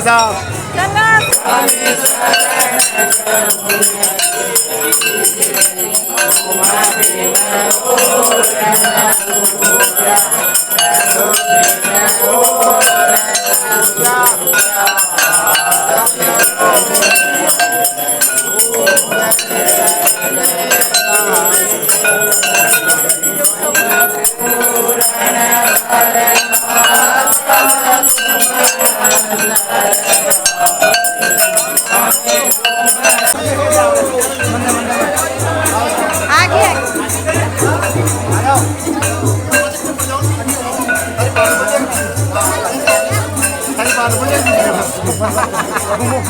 जाओ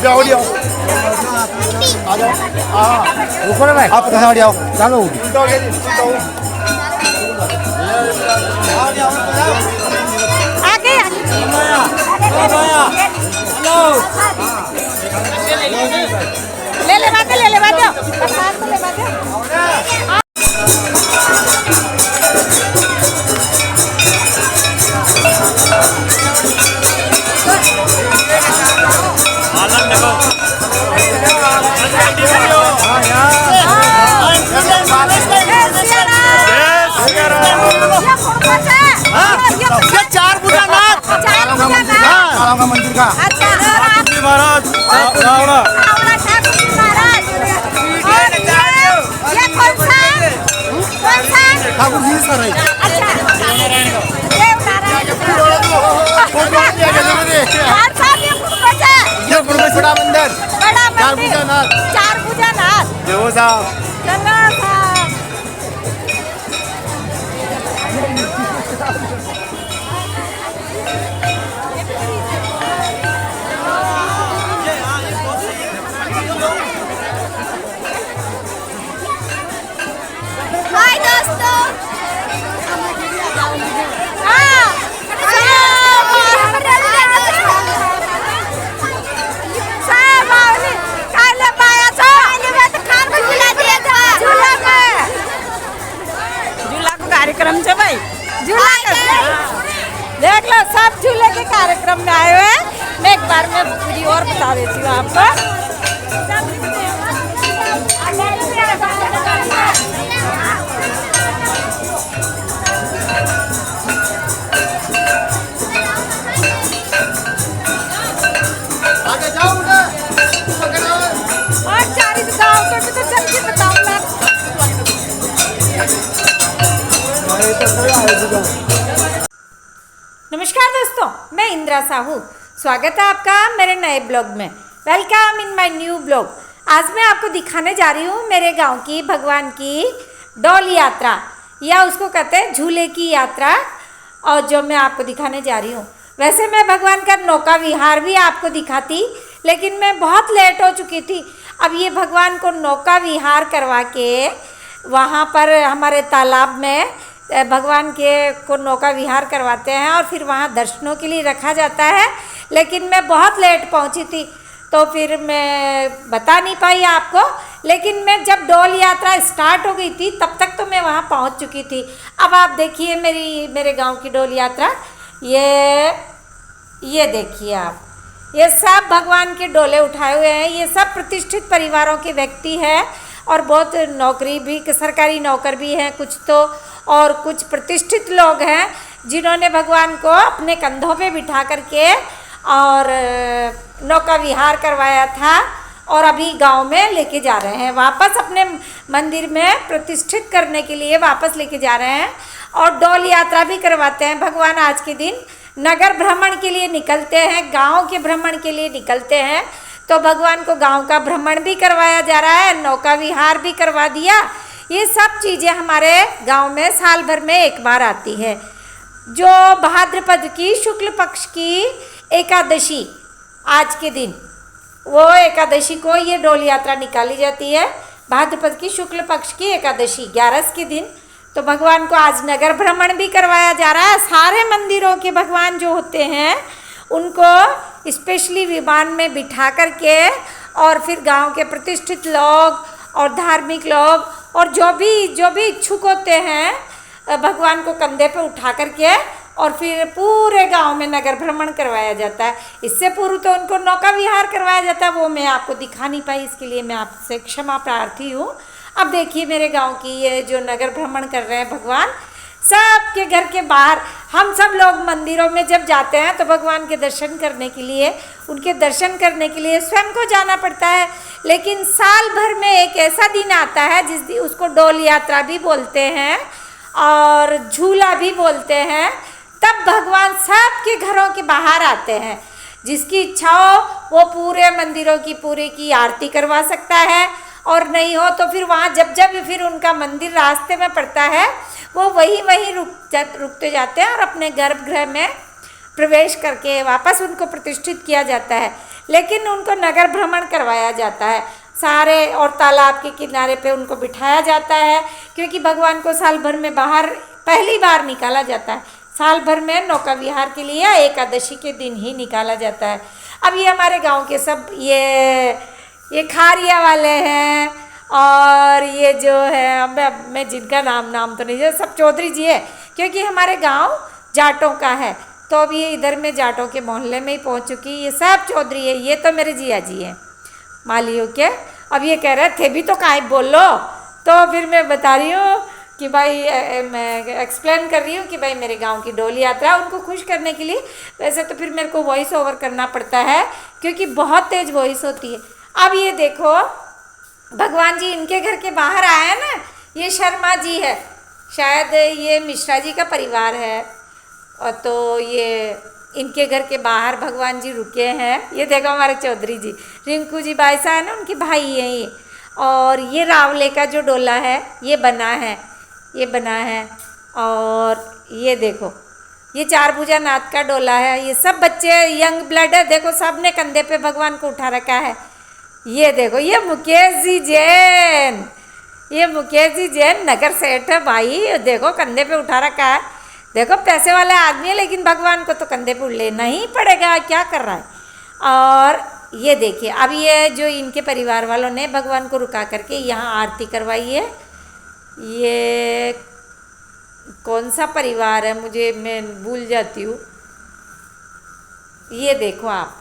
जाओ आ जाओ ऊपर भाई आप कहाँ जाओ चलो आगे ले ले बात मंदिर का अच्छा महाराज ठाकुर जी सर ये बड़ा मंदिर चार पूजा नाथ देवो साहब हाय दोस्तों कार्यक्रम से भाई झूला देख लो सब झूले के कार्यक्रम में आए हुए हैं। मैं एक बार में पूरी और बता देती हूँ आपको। और चार गाँव को भी तो चल के बताऊँ नमस्कार दोस्तों, मैं इंदिरा साहू। स्वागत है आपका मेरे नए ब्लॉग में। Welcome in my new blog. आज मैं आपको दिखाने जा रही हूँ मेरे गांव की भगवान की डोल यात्रा, या उसको कहते हैं झूले की यात्रा, और जो मैं आपको दिखाने जा रही हूँ। वैसे मैं भगवान का नौका विहार भी आपको दिखाती, लेकिन मैं बहुत लेट हो चुकी थी। अब ये भगवान को नौका विहार करवा के वहाँ पर हमारे तालाब में भगवान के को नौका विहार करवाते हैं और फिर वहाँ दर्शनों के लिए रखा जाता है। लेकिन मैं बहुत लेट पहुँची थी, तो फिर मैं बता नहीं पाई आपको। लेकिन मैं जब डोल यात्रा स्टार्ट हो गई थी तब तक तो मैं वहाँ पहुँच चुकी थी। अब आप देखिए मेरे गांव की डोल यात्रा। ये देखिए आप, ये सब भगवान के डोले उठाए हुए हैं। ये सब प्रतिष्ठित परिवारों के व्यक्ति हैं और बहुत नौकरी भी, सरकारी नौकर भी हैं कुछ तो, और कुछ प्रतिष्ठित लोग हैं जिन्होंने भगवान को अपने कंधों पे बिठा करके और नौका विहार करवाया था, और अभी गांव में लेके जा रहे हैं वापस अपने मंदिर में प्रतिष्ठित करने के लिए वापस लेके जा रहे हैं। और डोल यात्रा भी करवाते हैं। भगवान आज के दिन नगर भ्रमण के लिए निकलते हैं, गांव के भ्रमण के लिए निकलते हैं। तो भगवान को गांव का भ्रमण भी करवाया जा रहा है, नौका विहार भी करवा दिया। ये सब चीज़ें हमारे गांव में साल भर में एक बार आती है। जो भाद्रपद की शुक्ल पक्ष की एकादशी, आज के दिन वो एकादशी को ये डोल यात्रा निकाली जाती है। भाद्रपद की शुक्ल पक्ष की एकादशी 11 के दिन। तो भगवान को आज नगर भ्रमण भी करवाया जा रहा है। सारे मंदिरों के भगवान जो होते हैं उनको स्पेशली विमान में बिठा करके, और फिर गांव के प्रतिष्ठित लोग और धार्मिक लोग और जो भी इच्छुक होते हैं भगवान को कंधे पे उठा करके और फिर पूरे गांव में नगर भ्रमण करवाया जाता है। इससे पूर्व तो उनको नौका विहार करवाया जाता है, वो मैं आपको दिखा नहीं पाई, इसके लिए मैं आपसे क्षमा प्रार्थी हूँ। अब देखिए मेरे गांव की ये जो नगर भ्रमण कर रहे हैं भगवान, सबके घर के बाहर हम सब लोग मंदिरों में जब जाते हैं तो भगवान के दर्शन करने के लिए, उनके दर्शन करने के लिए स्वयं को जाना पड़ता है। लेकिन साल भर में एक ऐसा दिन आता है जिस दिन उसको डोल यात्रा भी बोलते हैं और झूला भी बोलते हैं। तब भगवान सबके घरों के बाहर आते हैं। जिसकी इच्छा हो वो पूरे मंदिरों की पूरे की आरती करवा सकता है, और नहीं हो तो फिर वहाँ जब जब फिर उनका मंदिर रास्ते में पड़ता है वो वहीं रुकते जाते हैं और अपने गर्भगृह में प्रवेश करके वापस उनको प्रतिष्ठित किया जाता है। लेकिन उनको नगर भ्रमण करवाया जाता है सारे, और तालाब के किनारे पे उनको बिठाया जाता है, क्योंकि भगवान को साल भर में बाहर पहली बार निकाला जाता है। साल भर में नौका विहार के लिए एकादशी के दिन ही निकाला जाता है। अब ये हमारे गांव के सब ये खारिया वाले हैं, और ये जो है अब मैं जिनका नाम तो नहीं, सब चौधरी जी है, क्योंकि हमारे गांव जाटों का है। तो अब ये इधर में जाटों के मोहल्ले में ही पहुंच चुकी, ये सब चौधरी है। ये तो मेरे जिया जी हैं मालियों के। अब ये कह रहे थे भी तो काहे बोल लो, तो फिर मैं बता रही हूँ कि भाई मैं एक्सप्लेन कर रही हूँ कि भाई मेरे गांव की डोली यात्रा, उनको खुश करने के लिए। वैसे तो फिर मेरे को वॉइस ओवर करना पड़ता है क्योंकि बहुत तेज वॉइस होती है। अब ये देखो भगवान जी इनके घर के बाहर आए हैं ना, ये शर्मा जी है, शायद ये मिश्रा जी का परिवार है। और तो ये इनके घर के बाहर भगवान जी रुके हैं। ये देखो हमारे चौधरी जी, रिंकू जी बाईसा है ना, उनके भाई हैं ये। और ये रावले का जो डोला है ये बना है। और ये देखो ये चार भुजा नाथ का डोला है। ये सब बच्चे यंग ब्लड है, देखो सब ने कंधे पे भगवान को उठा रखा है। ये देखो ये मुकेश जी जैन नगर सेठ है भाई, देखो कंधे पे उठा रखा है। देखो पैसे वाले आदमी है, लेकिन भगवान को तो कंधे पे लेना ही पड़ेगा, क्या कर रहा है। और ये देखिए अब ये जो इनके परिवार वालों ने भगवान को रुका करके यहाँ आरती करवाई है। ये कौन सा परिवार है मैं भूल जाती हूँ। ये देखो आप,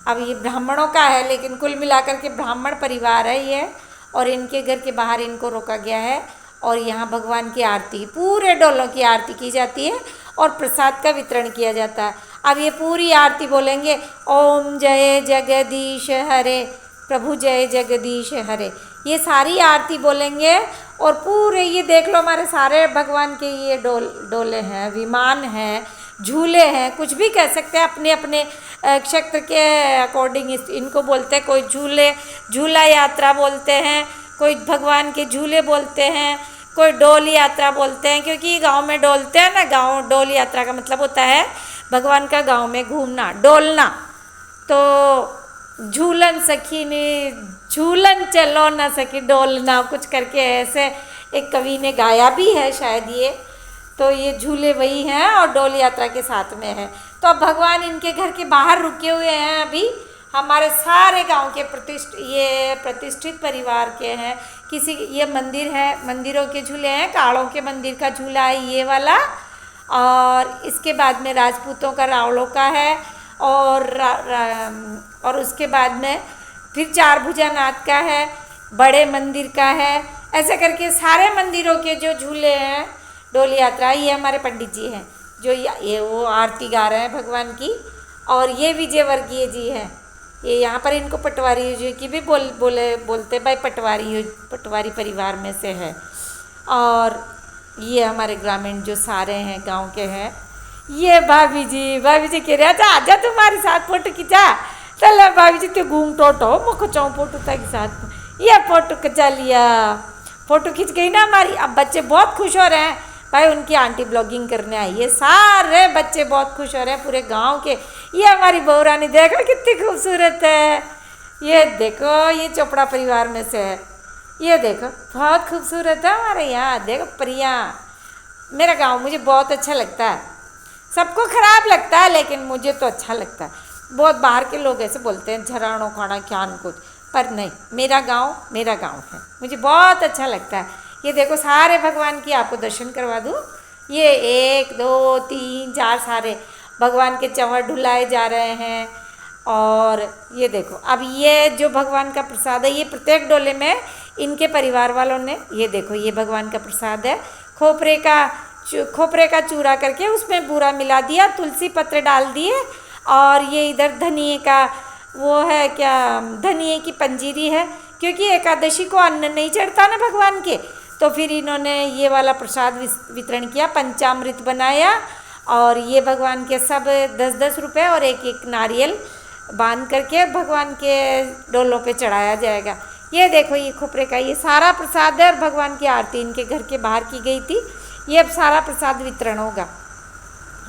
अब ये ब्राह्मणों का है, लेकिन कुल मिलाकर के ब्राह्मण परिवार है ये। और इनके घर के बाहर इनको रोका गया है और यहाँ भगवान की आरती, पूरे डोलों की आरती की जाती है और प्रसाद का वितरण किया जाता है। अब ये पूरी आरती बोलेंगे, ओम जय जगदीश हरे, प्रभु जय जगदीश हरे, ये सारी आरती बोलेंगे। और पूरे ये देख लो हमारे सारे भगवान के ये डोले हैं, विमान हैं, झूले हैं, कुछ भी कह सकते हैं अपने अपने क्षेत्र के अकॉर्डिंग इनको बोलते हैं। कोई झूला यात्रा बोलते हैं, कोई भगवान के झूले बोलते हैं, कोई डोल यात्रा बोलते हैं, क्योंकि गांव में डोलते हैं ना। गांव डोल यात्रा का मतलब होता है भगवान का गांव में घूमना, डोलना। तो झूलन सखी ने झूलन चलो ना सखी डोलना, कुछ करके ऐसे एक कवि ने गाया भी है शायद ये। तो ये झूले वही हैं और डोल यात्रा के साथ में है। तो अब भगवान इनके घर के बाहर रुके हुए हैं। अभी हमारे सारे गांव के प्रतिष्ठित परिवार के हैं। किसी ये मंदिर है, मंदिरों के झूले हैं, काड़ों के मंदिर का झूला है ये वाला, और इसके बाद में राजपूतों का रावलों का है, और उसके बाद में फिर चार भुजा नाथ का है, बड़े मंदिर का है। ऐसे करके सारे मंदिरों के जो झूले हैं डोल यात्रा, ये हमारे पंडित जी हैं जो ये वो आरती गा रहे हैं भगवान की। और ये विजय वर्गीय जी हैं, ये यहाँ पर इनको पटवारी जी की भी बोलते भाई, पटवारी परिवार में से है। और ये हमारे ग्रामीण जो सारे हैं गांव के हैं। ये भाभी जी कह रहे अच्छा आजा तुम्हारे साथ फोटो खिंचा। चलो भाभी जी तो घूम टोटो मुख चाऊ फोटो के साथ। ये फोटो खिंचा लिया, फोटो खिंच गई ना हमारी। अब बच्चे बहुत खुश हो रहे हैं भाई, उनकी आंटी ब्लॉगिंग करने आई है। सारे बच्चे बहुत खुश हो रहे हैं पूरे गांव के। ये हमारी बहू रानी देखो कितनी खूबसूरत है। ये देखो ये चोपड़ा परिवार में से है। ये देखो बहुत खूबसूरत है हमारे यहाँ। देखो प्रिया, मेरा गांव मुझे बहुत अच्छा लगता है। सबको खराब लगता है लेकिन मुझे तो अच्छा लगता है। बहुत बाहर के लोग ऐसे बोलते हैं झरानो खाना क्या कुछ, पर नहीं, मेरा गांव है, मुझे बहुत अच्छा लगता है। ये देखो सारे भगवान की आपको दर्शन करवा दूँ। ये 1 2 3 4 सारे भगवान के चंवर ढुलाए जा रहे हैं। और ये देखो, अब ये जो भगवान का प्रसाद है, ये प्रत्येक डोले में इनके परिवार वालों ने, ये देखो ये भगवान का प्रसाद है, खोपरे का चूरा करके उसमें बूरा मिला दिया, तुलसी पत्र डाल दिए, और ये इधर धनिए का वो है क्या, धनिए की पंजीरी है, क्योंकि एकादशी को अन्न नहीं चढ़ता ना भगवान के, तो फिर इन्होंने ये वाला प्रसाद वितरण किया, पंचामृत बनाया। और ये भगवान के सब 10-10 रुपये और एक एक नारियल बांध करके भगवान के डोलों पे चढ़ाया जाएगा। ये देखो ये खोपरे का ये सारा प्रसाद है, और भगवान की आरती इनके घर के बाहर की गई थी। ये अब सारा प्रसाद वितरण होगा,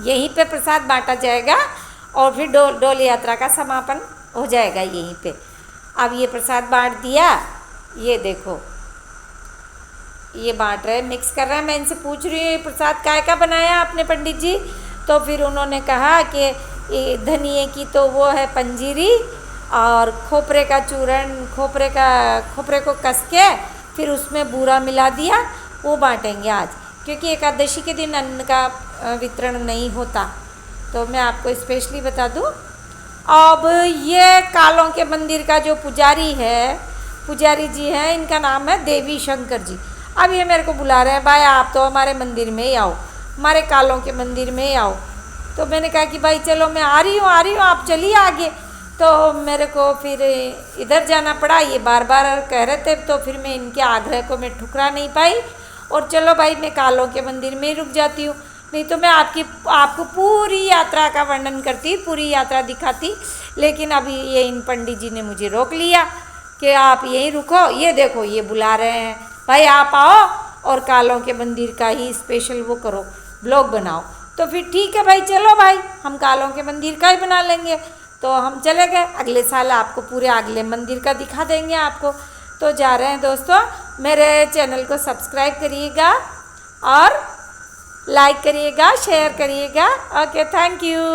यहीं पे प्रसाद बांटा जाएगा, और फिर डोल यात्रा का समापन हो जाएगा यहीं पे। अब ये प्रसाद बांट दिया, ये देखो ये बांट रहे, मिक्स कर रहे हैं। मैं इनसे पूछ रही हूँ ये प्रसाद काय का बनाया आपने पंडित जी, तो फिर उन्होंने कहा कि ये धनिए की तो वो है पंजीरी, और खोपरे का चूरण, खोपरे को कस के फिर उसमें बूरा मिला दिया, वो बांटेंगे आज, क्योंकि एकादशी के दिन अन्न का वितरण नहीं होता। तो मैं आपको स्पेशली बता दूं। अब ये कालों के मंदिर का जो पुजारी जी हैं, इनका नाम है देवी शंकर जी। अब ये मेरे को बुला रहे हैं, भाई आप तो हमारे मंदिर में ही आओ, हमारे कालों के मंदिर में ही आओ। तो मैंने कहा कि भाई चलो मैं आ रही हूँ, आप चलिए आगे। तो मेरे को फिर इधर जाना पड़ा, ये बार बार कह रहे थे, तो फिर मैं इनके आग्रह को मैं ठुकरा नहीं पाई, और चलो भाई मैं कालों के मंदिर में ही रुक जाती हूँ, नहीं तो मैं आपको पूरी यात्रा का वर्णन करती, पूरी यात्रा दिखाती। लेकिन अभी ये इन पंडित जी ने मुझे रोक लिया कि आप यहीं रुको, ये देखो ये बुला रहे हैं, भाई आप आओ और कालों के मंदिर का ही स्पेशल वो करो, ब्लॉग बनाओ। तो फिर ठीक है भाई, चलो भाई हम कालों के मंदिर का ही बना लेंगे। तो हम चले गए, अगले साल आपको पूरे अगले मंदिर का दिखा देंगे आपको। तो जा रहे हैं दोस्तों, मेरे चैनल को सब्सक्राइब करिएगा और लाइक करिएगा, शेयर करिएगा। Okay, thank you.